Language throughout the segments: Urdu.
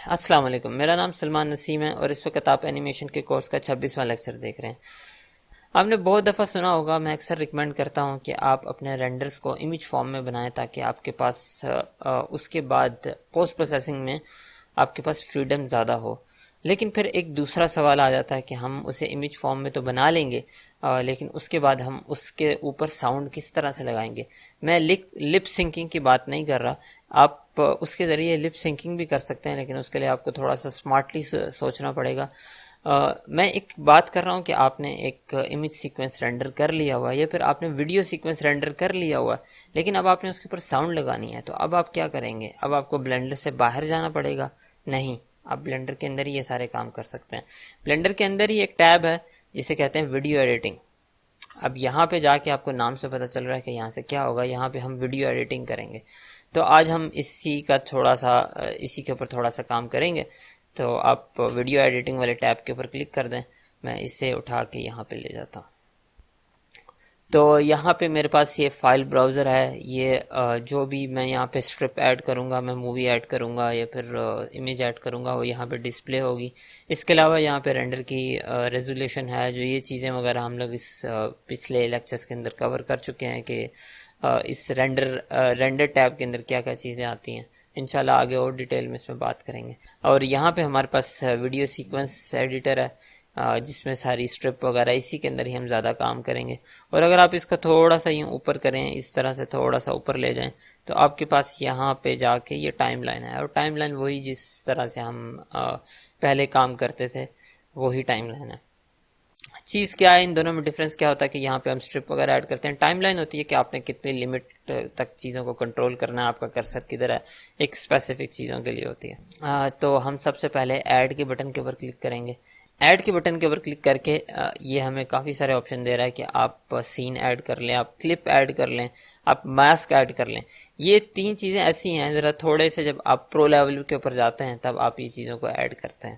السلام علیکم، میرا نام سلمان نسیم ہے اور اس وقت آپ اینیمیشن کے کورس کا 26واں لیکچر دیکھ رہے ہیں۔ آپ نے بہت دفعہ سنا ہوگا، میں اکثر ریکمینڈ کرتا ہوں کہ آپ اپنے رینڈرز کو امیج فارم میں بنائیں تاکہ آپ کے پاس اس کے بعد پوسٹ پروسیسنگ میں آپ کے پاس فریڈم زیادہ ہو۔ لیکن پھر ایک دوسرا سوال آ جاتا ہے کہ ہم اسے امیج فارم میں تو بنا لیں گے، لیکن اس کے بعد ہم اس کے اوپر ساؤنڈ کس طرح سے لگائیں گے؟ میں لپ سنکنگ کی بات نہیں کر رہا، آپ اس کے ذریعے لپ سنکنگ بھی کر سکتے ہیں، لیکن اس کے لیے آپ کو تھوڑا سا اسمارٹلی سوچنا پڑے گا۔ میں ایک بات کر رہا ہوں کہ آپ نے ایک امیج سیکوینس رینڈر کر لیا ہوا ہے یا پھر آپ نے ویڈیو سیکوینس رینڈر کر لیا ہوا ہے، لیکن اب آپ نے اس کے اوپر ساؤنڈ لگانی ہے، تو اب آپ کیا کریں گے؟ اب آپ کو بلینڈر سے باہر جانا پڑے گا؟ نہیں، آپ بلینڈر کے اندر ہی یہ سارے کام کر سکتے ہیں۔ بلینڈر کے اندر ہی ایک ٹیب ہے جسے کہتے ہیں ویڈیو ایڈیٹنگ۔ اب یہاں پہ جا کے آپ کو نام سے پتہ چل رہا ہے کہ یہاں سے کیا ہوگا، یہاں پہ ہم ویڈیو ایڈیٹنگ کریں گے۔ تو آج ہم اسی کے اوپر تھوڑا سا کام کریں گے۔ تو آپ ویڈیو ایڈیٹنگ والے ٹیب کے اوپر کلک کر دیں، میں اسے اٹھا کے یہاں پہ لے جاتا ہوں۔ تو یہاں پہ میرے پاس یہ فائل براؤزر ہے، یہ جو بھی میں یہاں پہ اسٹرپ ایڈ کروں گا، میں مووی ایڈ کروں گا یا پھر امیج ایڈ کروں گا، وہ یہاں پہ ڈسپلے ہوگی۔ اس کے علاوہ یہاں پہ رینڈر کی ریزولیشن ہے، جو یہ چیزیں وغیرہ ہم لوگ اس پچھلے لیکچرز کے اندر کور کر چکے ہیں کہ اس رینڈر ٹیب کے اندر کیا کیا چیزیں آتی ہیں۔ انشاءاللہ آگے اور ڈیٹیل میں اس میں بات کریں گے۔ اور یہاں پہ ہمارے پاس ویڈیو سیکوینس ایڈیٹر ہے، جس میں ساری اسٹرپ وغیرہ اسی کے اندر ہی ہم زیادہ کام کریں گے۔ اور اگر آپ اس کا تھوڑا سا یوں اوپر کریں، اس طرح سے تھوڑا سا اوپر لے جائیں، تو آپ کے پاس یہاں پہ جا کے یہ ٹائم لائن ہے، اور ٹائم لائن وہی جس طرح سے ہم پہلے کام کرتے تھے وہی ٹائم لائن ہے۔ چیز کیا ہے، ان دونوں میں ڈفرنس کیا ہوتا ہے کہ یہاں پہ ہم اسٹرپ وغیرہ ایڈ کرتے ہیں، ٹائم لائن ہوتی ہے کہ آپ نے کتنی لمٹ تک چیزوں کو کنٹرول کرنا ہے، آپ کا کرسر کدھر ہے، ایک اسپیسیفک چیزوں کے لیے ہوتی ہے۔ تو ہم سب سے پہلے ایڈ کے بٹن کے اوپر کلک کریں گے۔ ایڈ کے بٹن کے اوپر کلک کر کے یہ ہمیں کافی سارے آپشن دے رہا ہے کہ آپ سین ایڈ کر لیں، آپ کلپ ایڈ کر لیں، آپ ماسک ایڈ کر لیں۔ یہ تین چیزیں ایسی ہیں، ذرا تھوڑے سے جب آپ پرو لیول کے اوپر جاتے ہیں تب آپ یہ چیزوں کو ایڈ کرتے ہیں۔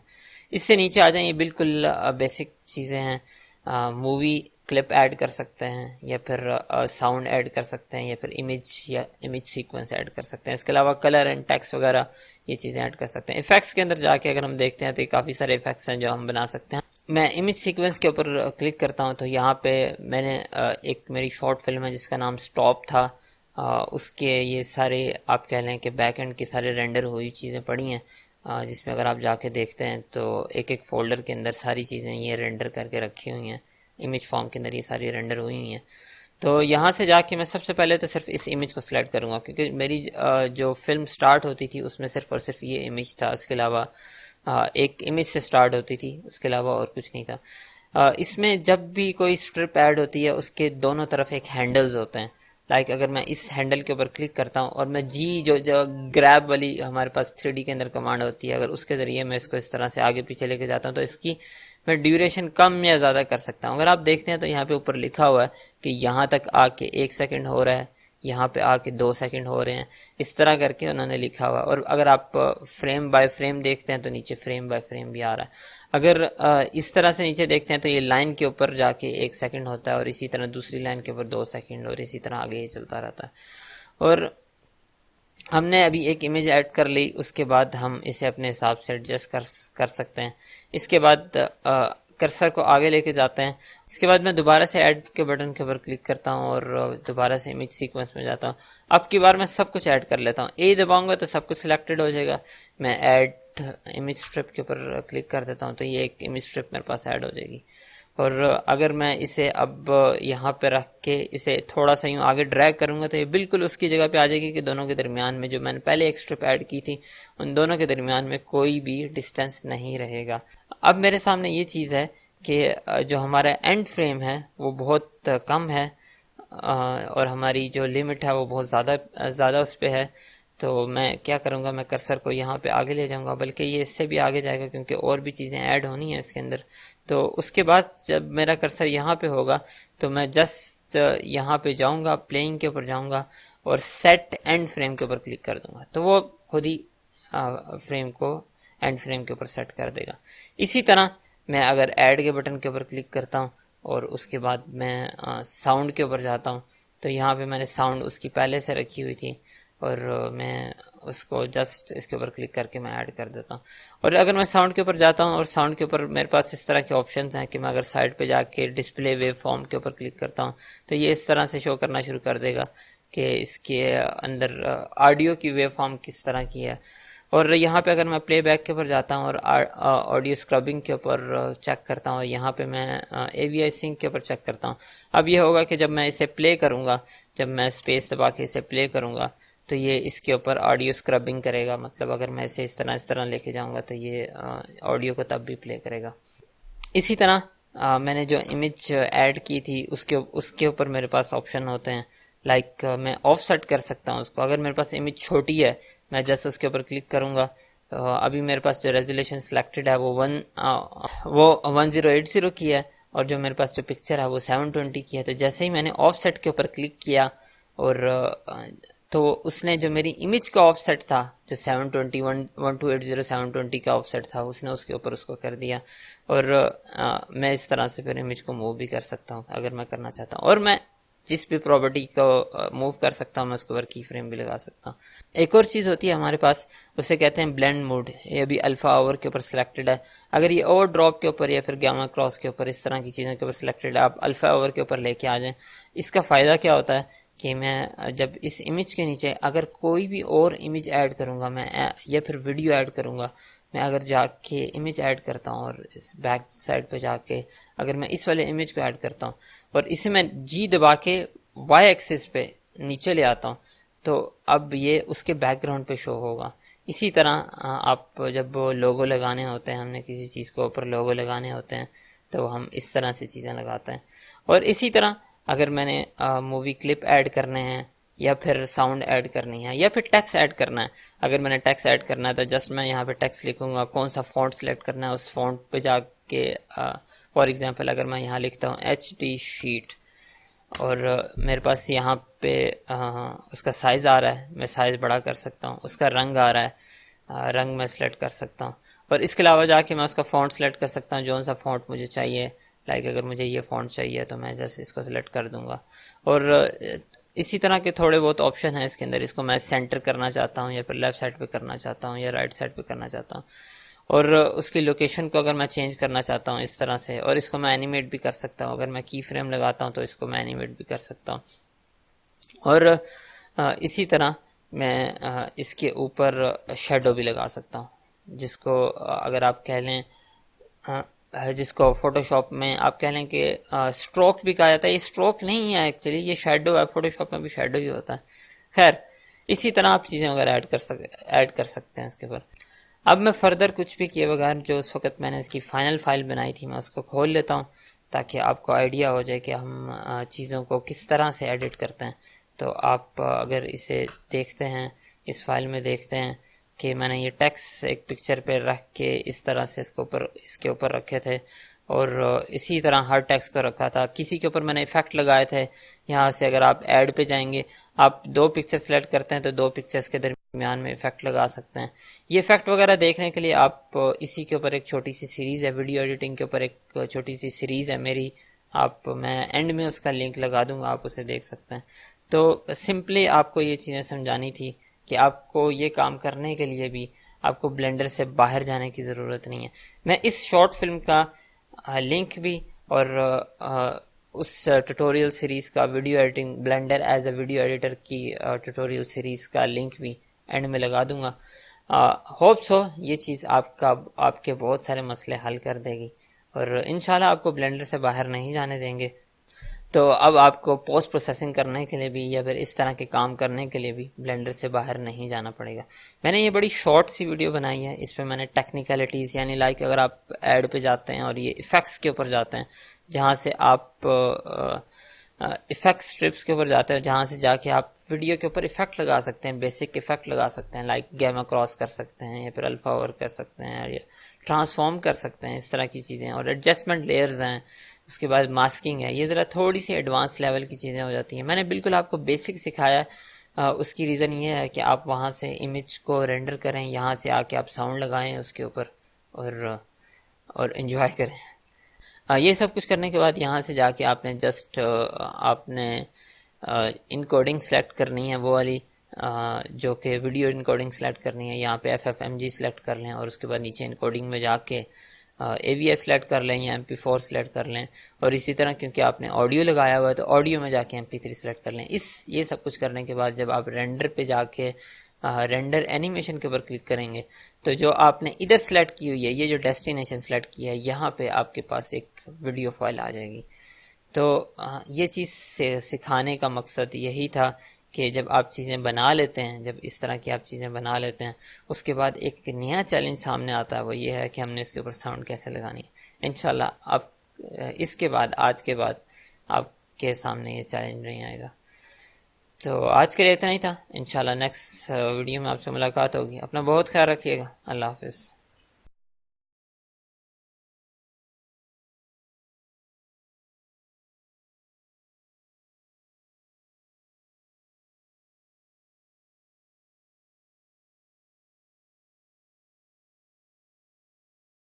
اس سے نیچے آ جائیں، یہ بالکل بیسک چیزیں ہیں۔ مووی کلپ ایڈ کر سکتے ہیں، یا پھر ساؤنڈ ایڈ کر سکتے ہیں، یا پھر امیج سیکوینس ایڈ کر سکتے ہیں۔ اس کے علاوہ کلر اینڈ ٹیکسٹ وغیرہ یہ چیزیں ایڈ کر سکتے ہیں۔ ایفیکٹس کے اندر جا کے اگر ہم دیکھتے ہیں تو کافی سارے ایفیکٹس ہیں جو ہم بنا سکتے ہیں۔ میں امیج سیکوینس کے اوپر کلک کرتا ہوں، تو یہاں پہ میں نے ایک میری شارٹ فلم ہے جس کا نام سٹاپ تھا، اس کے یہ سارے آپ کہہ لیں کہ بیک اینڈ کی سارے رینڈر ہوئی چیزیں پڑی ہیں، جس میں اگر آپ جا کے دیکھتے ہیں تو ایک ایک فولڈر کے اندر ساری چیزیں یہ رینڈر کر کے رکھی ہوئی ہیں، امیج فارم کے اندر یہ ساری رینڈر ہوئی ہوئی ہیں۔ تو یہاں سے جا کے میں سب سے پہلے تو صرف اس امیج کو سلیکٹ کروں گا، کیونکہ میری جو فلم سٹارٹ ہوتی تھی اس میں صرف اور صرف یہ امیج تھا، اس کے علاوہ ایک امیج سے سٹارٹ ہوتی تھی، اس کے علاوہ اور کچھ نہیں تھا۔ اس میں جب بھی کوئی اسٹرپ ایڈ ہوتی ہے اس کے دونوں طرف ایک ہینڈلز ہوتے ہیں، لائک اگر میں اس ہینڈل کے اوپر کلک کرتا ہوں اور میں جو گریب والی ہمارے پاس 3D کے اندر کمانڈ ہوتی ہے، اگر اس کے ذریعے میں اس کو اس طرح سے آگے پیچھے لے کے جاتا ہوں تو اس کی میں ڈیوریشن کم یا زیادہ کر سکتا ہوں۔ اگر آپ دیکھتے ہیں تو یہاں پہ اوپر لکھا ہوا ہے کہ یہاں تک آ کے 1 سیکنڈ ہو رہا ہے، یہاں پہ آ کے 2 سیکنڈ ہو رہے ہیں، اس طرح کر کے انہوں نے لکھا ہوا ہے۔ اور اگر آپ فریم بائی فریم دیکھتے ہیں تو نیچے فریم بائی فریم بھی آ رہا ہے۔ اگر اس طرح سے نیچے دیکھتے ہیں تو یہ لائن کے اوپر جا کے 1 سیکنڈ ہوتا ہے، اور اسی طرح دوسری لائن کے اوپر 2 سیکنڈ، اور اسی طرح آگے یہ چلتا رہتا ہے۔ اور ہم نے ابھی ایک امیج ایڈ کر لی، اس کے بعد ہم اسے اپنے حساب سے ایڈجسٹ کر سکتے ہیں۔ اس کے بعد کرسر کو آگے لے کے جاتے ہیں۔ اس کے بعد میں دوبارہ سے ایڈ کے بٹن کے اوپر کلک کرتا ہوں اور دوبارہ سے امیج سیکوینس میں جاتا ہوں۔ اب کی بار میں سب کچھ ایڈ کر لیتا ہوں، اے دباؤں گا تو سب کچھ سلیکٹڈ ہو جائے گا۔ میں ایڈ امیج اسٹرپ کے اوپر کلک کر دیتا ہوں تو یہ ایک امیج اسٹرپ میرے پاس ایڈ ہو جائے گی۔ اور اگر میں اسے اب یہاں پہ رکھ کے اسے تھوڑا سا یوں آگے ڈریگ کروں گا تو یہ بالکل اس کی جگہ پہ آ جائے گی کہ دونوں کے درمیان میں جو میں نے پہلے ایک اسٹرپ ایڈ کی تھی ان دونوں کے درمیان میں کوئی بھی ڈسٹینس نہیں رہے گا۔ اب میرے سامنے یہ چیز ہے کہ جو ہمارا اینڈ فریم ہے وہ بہت کم ہے، اور ہماری جو لمٹ ہے وہ بہت زیادہ اس پہ ہے۔ تو میں کیا کروں گا، میں کرسر کو یہاں پہ آگے لے جاؤں گا، بلکہ یہ اس سے بھی آگے جائے گا کیونکہ اور بھی چیزیں ایڈ ہونی ہیں اس کے اندر۔ تو اس کے بعد جب میرا کرسر یہاں پہ ہوگا تو میں جسٹ یہاں پہ جاؤں گا، پلینگ کے اوپر جاؤں گا اور سیٹ اینڈ فریم کے اوپر کلک کر دوں گا، تو وہ خود ہی فریم کو اینڈ فریم کے اوپر سیٹ کر دے گا۔ اسی طرح میں اگر ایڈ کے بٹن کے اوپر کلک کرتا ہوں اور اس کے بعد میں ساؤنڈ کے اوپر جاتا ہوں تو یہاں پہ میں نے ساؤنڈ اس کی پہلے سے رکھی ہوئی تھی، اور میں اس کو جسٹ اس کے اوپر کلک کر کے میں ایڈ کر دیتا ہوں. اور اگر میں ساؤنڈ کے اوپر جاتا ہوں اور ساؤنڈ کے اوپر میرے پاس اس طرح کے آپشنز ہیں کہ میں اگر سائڈ پہ جا کے ڈسپلے ویو فارم کے اوپر کلک کرتا ہوں تو یہ اس طرح سے شو کرنا شروع کر دے گا کہ اس کے اندر آڈیو کی ویو فارم کس طرح کی ہے. اور یہاں پہ اگر میں پلے بیک کے اوپر جاتا ہوں اور آڈیو اسکربنگ کے اوپر چیک کرتا ہوں, یہاں پہ میں اے وی آئی سنک کے اوپر چیک کرتا ہوں. اب یہ ہوگا کہ جب میں اسے پلے کروں گا, جب میں اسپیس دبا کے اسے پلے کروں گا تو یہ اس کے اوپر آڈیو اسکربنگ کرے گا. مطلب اگر میں اسے اس طرح لے کے جاؤں گا تو یہ آڈیو کو تب بھی پلے کرے گا. اسی طرح میں نے جو امیج ایڈ کی تھی اس کے اوپر میرے پاس آپشن ہوتے ہیں. لائک میں آف سیٹ کر سکتا ہوں اس کو. اگر میرے پاس امیج چھوٹی ہے میں جسٹ اس کے اوپر کلک کروں گا. ابھی میرے پاس جو ریزولیوشن سلیکٹڈ ہے وہ 1080 کی ہے, اور جو میرے پاس جو پکچر ہے وہ 720 کی ہے. تو جیسے ہی میں نے آف سیٹ کے اوپر کلک کیا اور تو اس نے جو میری امیج کا آف سیٹ تھا جو 1280 720 کا آف سیٹ تھا اس نے اس کے اوپر اس کو کر دیا. اور میں اس طرح سے پھر امیج کو موو بھی کر سکتا ہوں اگر میں کرنا چاہتا ہوں, اور میں جس بھی پراپرٹی کو موو کر سکتا ہوں میں اس کے اوپر کی فریم بھی لگا سکتا ہوں. ایک اور چیز ہوتی ہے ہمارے پاس, اسے کہتے ہیں بلینڈ موڈ. یہ بھی الفا اوور کے اوپر سلیکٹڈ ہے. اگر یہ اوور ڈراپ کے اوپر یا پھر گاما کراس کے اوپر اس طرح کی چیزوں کے اوپر سلیکٹڈ ہے, آپ الفا اوور کے اوپر لے کے آ جائیں. اس کا فائدہ کیا ہوتا ہے کہ میں جب اس امیج کے نیچے اگر کوئی بھی اور امیج ایڈ کروں گا میں یا پھر ویڈیو ایڈ کروں گا, میں اگر جا کے امیج ایڈ کرتا ہوں اور اس بیک سائڈ پہ جا کے اگر میں اس والے امیج کو ایڈ کرتا ہوں اور اسے میں جی دبا کے وائی ایکسس پہ نیچے لے آتا ہوں تو اب یہ اس کے بیک گراؤنڈ پہ شو ہوگا. اسی طرح آپ جب لوگو لگانے ہوتے ہیں, ہم نے کسی چیز کو اوپر لوگو لگانے ہوتے ہیں تو ہم اس طرح سے چیزیں لگاتے ہیں. اور اسی طرح اگر میں نے مووی کلپ ایڈ کرنے ہیں یا پھر ساؤنڈ ایڈ کرنی ہے یا پھر ٹیکسٹ ایڈ کرنا ہے, اگر میں نے ٹیکسٹ ایڈ کرنا ہے تو جسٹ میں یہاں پہ ٹیکسٹ لکھوں گا, کون سا فونٹ سلیکٹ کرنا ہے اس فونٹ پہ جا کے. فار ایگزامپل اگر میں یہاں لکھتا ہوں HD شیٹ اور میرے پاس یہاں پہ اس کا سائز آ رہا ہے, میں سائز بڑا کر سکتا ہوں. اس کا رنگ آ رہا ہے, رنگ میں سلیکٹ کر سکتا ہوں. اور اس کے علاوہ جا کے میں اس کا فونٹ سلیکٹ کر سکتا ہوں جو سا فونٹ مجھے چاہیے. لائک اگر مجھے یہ فونٹ چاہیے تو میں جسٹ اس کو سلیکٹ کر دوں گا. اور اسی طرح کے تھوڑے بہت آپشن ہیں اس کے اندر. اس کو میں سینٹر کرنا چاہتا ہوں یا پھر لیفٹ سائڈ پہ کرنا چاہتا ہوں یا رائٹ سائڈ پہ کرنا چاہتا ہوں. اور اس کی لوکیشن کو اگر میں چینج کرنا چاہتا ہوں اس طرح سے, اور اس کو میں اینیمیٹ بھی کر سکتا ہوں. اگر میں کی فریم لگاتا ہوں تو اس کو میں اینیمیٹ بھی کر سکتا ہوں. اور اسی طرح میں اس کے اوپر شیڈو بھی لگا سکتا ہوں, جس کو اگر آپ کہہ لیں جس کو فوٹو شاپ میں آپ کہہ لیں کہ اسٹروک بھی کہا جاتا ہے. یہ اسٹروک نہیں ہے ایکچولی, یہ شیڈو ہے. فوٹو شاپ میں بھی شیڈو ہی ہوتا ہے. خیر اسی طرح آپ چیزیں اگر ایڈ کر سکتے ہیں اس کے اوپر. اب میں فردر کچھ بھی کیے بغیر جو اس وقت میں نے اس کی فائنل فائل بنائی تھی میں اس کو کھول لیتا ہوں تاکہ آپ کو آئیڈیا ہو جائے کہ ہم چیزوں کو کس طرح سے ایڈٹ کرتے ہیں. تو آپ اگر اسے دیکھتے ہیں, اس فائل میں دیکھتے ہیں کہ میں نے یہ ٹیکسٹ ایک پکچر پہ رکھ کے اس طرح سے اس کے اوپر رکھے تھے, اور اسی طرح ہر ٹیکسٹ کو رکھا تھا. کسی کے اوپر میں نے ایفیکٹ لگائے تھے. یہاں سے اگر آپ ایڈ پہ جائیں گے, آپ 2 پکچر سلیکٹ کرتے ہیں تو 2 پکچرز کے درمیان میں ایفیکٹ لگا سکتے ہیں. یہ ایفیکٹ وغیرہ دیکھنے کے لیے آپ اسی کے اوپر ایک چھوٹی سی سیریز ہے, ویڈیو ایڈیٹنگ کے اوپر ایک چھوٹی سی سیریز ہے میری, میں اینڈ میں اس کا لنک لگا دوں گا, آپ اسے دیکھ سکتے ہیں. تو سمپلی آپ کو یہ چیزیں سمجھانی تھی کہ آپ کو یہ کام کرنے کے لیے بھی آپ کو بلینڈر سے باہر جانے کی ضرورت نہیں ہے. میں اس شارٹ فلم کا لنک بھی اور اس ٹیوٹوریل سیریز کا video editing blender as a video editor کی ٹیوٹوریل سیریز کا لنک بھی اینڈ میں لگا دوں گا. ہوپ سو یہ چیز آپ کے بہت سارے مسئلے حل کر دے گی اور انشاءاللہ آپ کو بلینڈر سے باہر نہیں جانے دیں گے. تو اب آپ کو پوسٹ پروسیسنگ کرنے کے لیے بھی یا پھر اس طرح کے کام کرنے کے لیے بھی بلینڈر سے باہر نہیں جانا پڑے گا. میں نے یہ بڑی شارٹ سی ویڈیو بنائی ہے, اس پہ میں نے ٹیکنیکلٹیز یعنی لائک اگر آپ ایڈ پہ جاتے ہیں اور یہ ایفیکٹس کے اوپر جاتے ہیں, جہاں سے آپ ایفیکٹ اسٹرپس کے اوپر جاتے ہیں, جہاں سے جا کے آپ ویڈیو کے اوپر ایفیکٹ لگا سکتے ہیں, بیسک ایفیکٹ لگا سکتے ہیں, لائک گیما کراس کر سکتے ہیں یا پھر الفا اوور کر سکتے ہیں یا ٹرانسفارم کر سکتے ہیں, اس طرح کی چیزیں. اور ایڈجسٹمنٹ لیئرز ہیں, اس کے بعد ماسکنگ ہے. یہ ذرا تھوڑی سی ایڈوانس لیول کی چیزیں ہو جاتی ہیں. میں نے بالکل آپ کو بیسک سکھایا. اس کی ریزن یہ ہے کہ آپ وہاں سے امیج کو رینڈر کریں, یہاں سے آ کے آپ ساؤنڈ لگائیں اس کے اوپر اور انجوائے کریں. یہ سب کچھ کرنے کے بعد یہاں سے جا کے آپ نے جسٹ آپ نے انکوڈنگ سلیکٹ کرنی ہے, وہ والی جو کہ ویڈیو انکوڈنگ سلیکٹ کرنی ہے. یہاں پہ FFMG سلیکٹ کر لیں اور اس کے بعد نیچے انکوڈنگ میں جا کے AVS سلیکٹ کر لیں یا MP4 سلیکٹ کر لیں, اور اسی طرح کیونکہ آپ نے آڈیو لگایا ہوا ہے تو آڈیو میں جا کے MP3 سلیکٹ کر لیں. یہ سب کچھ کرنے کے بعد جب آپ رینڈر پہ جا کے رینڈر اینیمیشن کے اوپر کلک کریں گے تو جو آپ نے ادھر سلیکٹ کی ہوئی ہے, یہ جو ڈیسٹینیشن سلیکٹ کیا ہے, یہاں پہ آپ کے پاس ایک ویڈیو فائل آ جائے گی. تو یہ چیز سکھانے کا مقصد یہی تھا کہ جب آپ چیزیں بنا لیتے ہیں, جب اس طرح کی آپ چیزیں بنا لیتے ہیں, اس کے بعد ایک نیا چیلنج سامنے آتا ہے, وہ یہ ہے کہ ہم نے اس کے اوپر ساؤنڈ کیسے لگانی ہے. انشاءاللہ اب اس کے بعد, آج کے بعد آپ کے سامنے یہ چیلنج نہیں آئے گا. تو آج کے لیے اتنا ہی تھا. انشاءاللہ نیکسٹ ویڈیو میں آپ سے ملاقات ہوگی. اپنا بہت خیال رکھیے گا. اللہ حافظ.